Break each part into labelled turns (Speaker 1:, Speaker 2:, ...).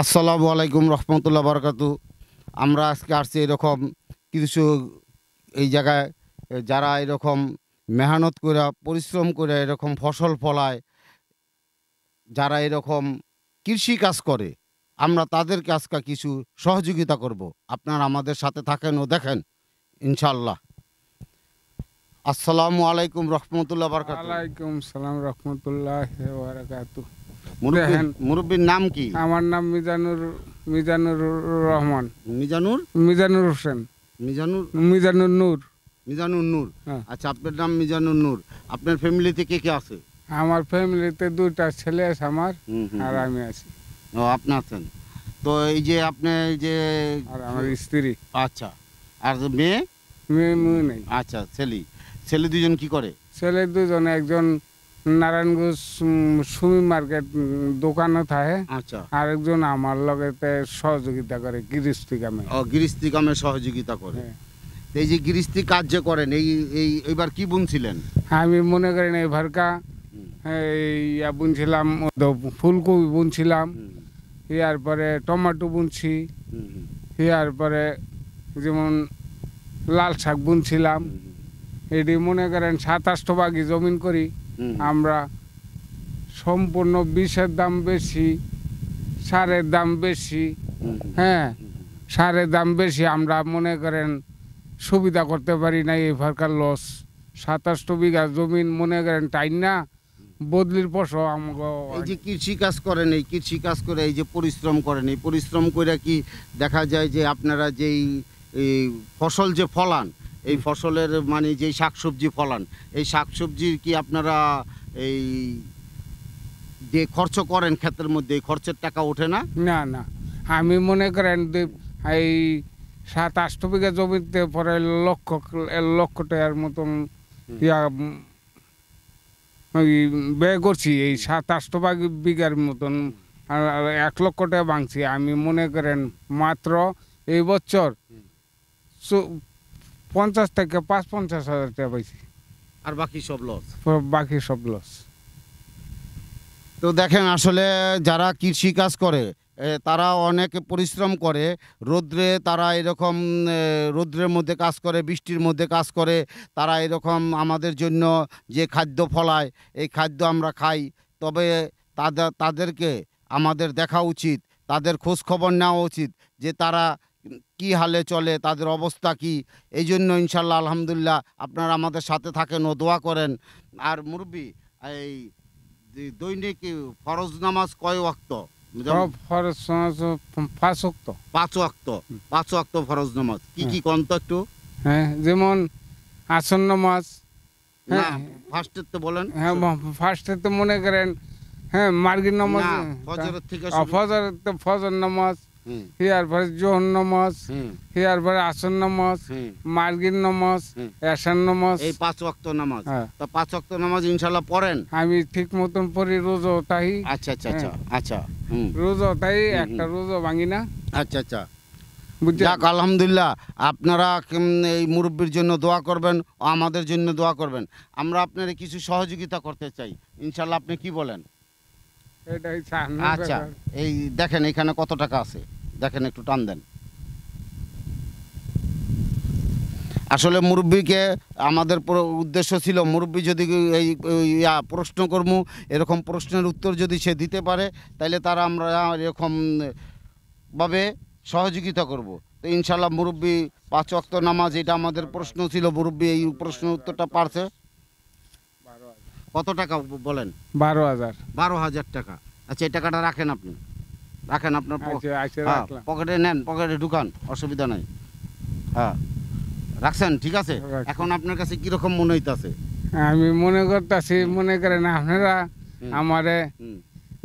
Speaker 1: আসসালামু আলাইকুম রহমতুল্লাহ বারকাতু। আমরা আজকে আসছি এরকম কিছু এই জায়গায় যারা এরকম মেহনত করে পরিশ্রম করে এরকম ফসল ফলায়, যারা এরকম কৃষি কাজ করে, আমরা তাদেরকে আজকে কিছু সহযোগিতা করব। আপনারা আমাদের সাথে থাকেন ও দেখেন ইনশাল্লাহ। আসসালামু আলাইকুম রহমতুল্লাহ বারকাতু।
Speaker 2: ওয়ালাইকুম সালাম রহমতুল্লাহ বারাকাতু।
Speaker 1: মুরব্বী
Speaker 2: দেখেন,
Speaker 1: মুরব্বীর নাম কি?
Speaker 2: আমার নাম মিজানুর রহমান,
Speaker 1: মিজানুর
Speaker 2: মিজানুর হোসেন,
Speaker 1: মিজানুর
Speaker 2: মিজানুর নূর।
Speaker 1: মিজানুর নূর।
Speaker 2: হ্যাঁ।
Speaker 1: আচ্ছা, আপনার নাম মিজানুর নূর। আপনার ফ্যামিলিতে কে কে আছে?
Speaker 2: আমার ফ্যামিলিতে দুইটা ছেলে আছে আমার,
Speaker 1: হুম, হুম,
Speaker 2: আর
Speaker 1: হুম।
Speaker 2: আমি আছি,
Speaker 1: ও, আপনি আছেন। তো এই যে আপনি এই যে
Speaker 2: আর আমার স্ত্রী।
Speaker 1: আচ্ছা, আর মেয়ে?
Speaker 2: মেয়ে নেই।
Speaker 1: আচ্ছা, ছেলে দুজন কি করে?
Speaker 2: ছেলে দুজনে, একজন নারায়ণগঞ্জ সুমি মার্কেট দোকানে থাকে,
Speaker 1: আচ্ছা।
Speaker 2: আর একজন আমার লগেতে সহযোগিতা করে গৃহস্থী কামে।
Speaker 1: ও, গৃহস্থী কামে সহযোগিতা করে।
Speaker 2: হ্যাঁ।
Speaker 1: তো এই যে গৃহস্থী কাজ যে করেন, এইবার কি বুনছিলেন?
Speaker 2: আমি মনে করেন এবারকা
Speaker 1: হুম,
Speaker 2: বুনছিলাম, ফুলকপি বুনছিলাম,
Speaker 1: হুম,
Speaker 2: ইয়ার পরে টমেটো বুনছি,
Speaker 1: হুম, হুম,
Speaker 2: ইয়ার পরে যেমন লাল শাক বুনছিলাম।
Speaker 1: হুম,
Speaker 2: এটি মনে করেন 27 ভাগই জমিন করি
Speaker 1: হুম,
Speaker 2: আমরা। সম্পূর্ণ বিষের দাম বেশি, সারের দাম বেশি।
Speaker 1: হুম,
Speaker 2: হ্যাঁ, সারের দাম বেশি, আমরা মনে করেন সুবিধা করতে পারি না। এবারকার লস 27 বিঘা জমিন মনে করেন টাইম না বদলির পশো আমাকে।
Speaker 1: এই যে কৃষি কাজ করেন, এই কৃষি কাজ করে এই যে পরিশ্রম করেন, এই পরিশ্রম করে কি দেখা যায় যে আপনারা যেই এই ফসল যে ফলান, এই ফসলের মানে যেই শাকসবজি ফলান, এই শাকসবজির কি আপনারা এই যে খরচ করেন ক্ষেতের মধ্যে, এই খরচের টাকা ওঠে না?
Speaker 2: না না, আমি মনে করেন এই 27 বিঘা জমিতে পরে লক্ষ টাকার মতন ইয়া ওই ব্যয় করছি। এই 27 বিঘার মতন 1 লক্ষ টাকা ভাঙছি। আমি মনে করেন মাত্র এই বছর 50 থেকে 50,000 টাকা পাইছি,
Speaker 1: আর বাকি সব লস।
Speaker 2: বাকি সব লস।
Speaker 1: তো দেখেন, আসলে যারা কৃষি কাজ করে তারা অনেক পরিশ্রম করে। রৌদ্রে তারা এরকম রৌদ্রের মধ্যে কাজ করে, বৃষ্টির মধ্যে কাজ করে। তারা এরকম আমাদের জন্য যে খাদ্য ফলায়, এই খাদ্য আমরা খাই। তবে তাদেরকে আমাদের দেখা উচিত, তাদের খোঁজ খবর নেওয়া উচিত যে তারা কি হালে চলে, তাদের অবস্থা কি। এই জন্য ইনশাল্লাহ আলহামদুলিল্লাহ আপনারা আমাদের সাথে থাকেন ও দোয়া করেন। আর মুরব্বি, এই দৈনিক ফরজ নামাজ কয় ওয়াক্ত?
Speaker 2: সব খরচ 5 ওয়াক্ত।
Speaker 1: 5 ওয়াক্ত। 5 ওয়াক্ত ফরজ নামাজ কি কি কোন তো একটু?
Speaker 2: হ্যাঁ, যেমন আসন্ন মাছ।
Speaker 1: না,
Speaker 2: হ্যাঁ,
Speaker 1: ফার্স্টের তো বলেন।
Speaker 2: হ্যাঁ, ফার্স্টে তো মনে করেন, হ্যাঁ, মার্গির নামাজ,
Speaker 1: না, ফজরের থেকে
Speaker 2: ফজর নামাজ,
Speaker 1: হুম,
Speaker 2: হিয়ার পরে জোহর নামাজ,
Speaker 1: হুম,
Speaker 2: হিয়ার পরে আসর নামাজ,
Speaker 1: হুম,
Speaker 2: মার্গির নামাজ,
Speaker 1: হুম।
Speaker 2: এশার নামাজ।
Speaker 1: এই 5 ওয়াক্ত নামাজ।
Speaker 2: হ্যাঁ।
Speaker 1: তা 5 ওয়াক্ত নামাজ ইনশাল্লাহ পড়েন?
Speaker 2: আমি ঠিক মতন পড়ি, রোজও তাই।
Speaker 1: আচ্ছা, আচ্ছা, আচ্ছা, আচ্ছা, হুম,
Speaker 2: রোজও তাই,
Speaker 1: হুম,
Speaker 2: একটা রোজও ভাঙি না,
Speaker 1: আচ্ছা, আচ্ছা।
Speaker 2: বুঝছেন।
Speaker 1: যাক আলহামদুলিল্লাহ, আপনারা এই মুরব্বির জন্য দোয়া করবেন ও আমাদের জন্য দোয়া করবেন। আমরা আপনার কিছু সহযোগিতা করতে চাই, ইনশাল্লাহ আপনি কি বলেন?
Speaker 2: এটাই চাহানোর
Speaker 1: আচ্ছা,
Speaker 2: ব্যাপার।
Speaker 1: এই দেখেন এখানে কত টাকা আছে, দেখেন একটু টান দেন। আসলে মুরব্বিকে আমাদের উদ্দেশ্য ছিল, মুরব্বি যদি এই প্রশ্ন করব, এরকম প্রশ্নের উত্তর যদি সে দিতে পারে, তাহলে তারা আমরা এরকম ভাবে সহযোগিতা করব। তো ইনশাল্লাহ মুরব্বি 5 ওয়াক্ত নামাজ, এটা আমাদের প্রশ্ন ছিল, মুরব্বি এই প্রশ্নের উত্তরটা পারছে। কত টাকা বলেন?
Speaker 2: 12,000।
Speaker 1: 12,000 টাকা। আচ্ছা, এই টাকাটা রাখেন, আপনি রাখেন আপনার
Speaker 2: আচ্ছা,
Speaker 1: হ্যাঁ,
Speaker 2: রাখলাম।
Speaker 1: পকেটে নেন, পকেটে ঢুকান, অসুবিধা নাই। হ্যাঁ, রাখছেন, ঠিক আছে।
Speaker 2: রাখছি।
Speaker 1: এখন আপনার কাছে কিরকম মনে হইতাছে?
Speaker 2: আমি মনে করতেছি, মনে করেন আপনারা
Speaker 1: হুম,
Speaker 2: আমারে
Speaker 1: হুম,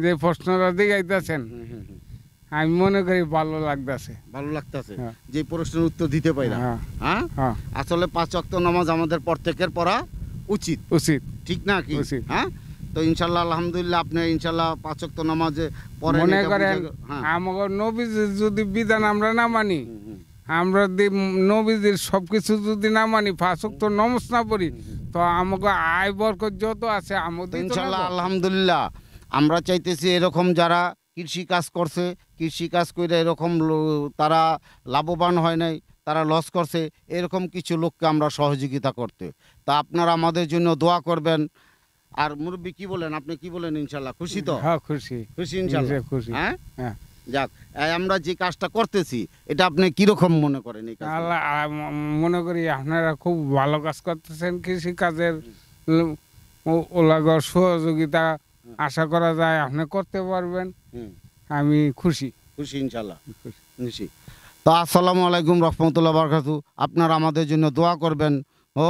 Speaker 2: যে প্রশ্নটা দিগাইতেছেন,
Speaker 1: হুম, হুম, হুম।
Speaker 2: আমি মনে করি ভালো লাগতেছে।
Speaker 1: ভালো লাগতেছে
Speaker 2: হ্যাঁ।
Speaker 1: যে প্রশ্নের উত্তর দিতে পারি না।
Speaker 2: হ্যাঁ,
Speaker 1: হ্যাঁ,
Speaker 2: হ্যাঁ,
Speaker 1: আসলে 5 ওয়াক্ত নামাজ আমাদের প্রত্যেকের পড়া উচিত,
Speaker 2: উচিত।
Speaker 1: ঠিক না কি?
Speaker 2: উচিত।
Speaker 1: হ্যাঁ, তো ইনশাল্লাহ আলহামদুলিল্লাহ আপনি ইনশাল্লাহ 5 ওয়াক্ত নামাজে পড়েন,
Speaker 2: মনে
Speaker 1: এটা
Speaker 2: করেন
Speaker 1: বুঝা হ্যাঁ।
Speaker 2: আমাকে নবীজির যদি বিধান আমরা না মানি,
Speaker 1: হুম, হুম,
Speaker 2: আমরা যদি নবীজির সবকিছু যদি না মানি, 5 ওয়াক্ত নামাজ না পড়ি, তো আমাকে আয় বরকত যত আছে
Speaker 1: তো
Speaker 2: আমাদের
Speaker 1: ইনশাল্লাহ আলহামদুলিল্লাহ আমরা চাইতেছি এরকম যারা কৃষি কাজ করছে, কৃষি কাজ করে এরকম তারা লাভবান হয় নাই, তারা লস করছে, এরকম কিছু লোককে আমরা সহযোগিতা করতে। তা আপনারা আমাদের জন্য দোয়া করবেন। আর মুরব্বী কি বলেন, আপনি কি বলেন? ইনশাল্লাহ খুশি তো?
Speaker 2: হ্যাঁ খুশি।
Speaker 1: খুশি ইনশাল্লাহ।
Speaker 2: খুশি।
Speaker 1: হ্যাঁ,
Speaker 2: হ্যাঁ।
Speaker 1: যাক, আমরা যে কাজটা করতেছি এটা আপনি কিরকম মনে করেন এই কাজ?
Speaker 2: আল্লাহ মনে করি আপনারা খুব ভালো কাজ করতেছেন কৃষি কাজের। ওলাগর সহযোগিতা আশা করা যায় আপনি করতে পারবেন। আমি খুশি।
Speaker 1: খুশি ইনশাল্লাহ, খুশি। তো আসসালামু আলাইকুম রহমতুল্লাহ বারাকাতু। আপনারা আমাদের জন্য দোয়া করবেন ও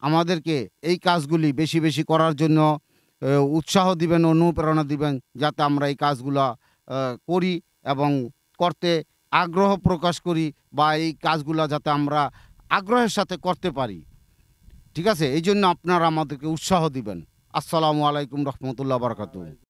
Speaker 1: আমাদেরকে এই কাজগুলি বেশি বেশি করার জন্য উৎসাহ দিবেন, অনুপ্রেরণা দিবেন, যাতে আমরা এই কাজগুলা করি এবং করতে আগ্রহ প্রকাশ করি, বা এই কাজগুলা যাতে আমরা আগ্রহের সাথে করতে পারি। ঠিক আছে, এই জন্য আপনারা আমাদেরকে উৎসাহ দিবেন। আসসালামু আলাইকুম রহমতুল্লাহ বারাকাতু।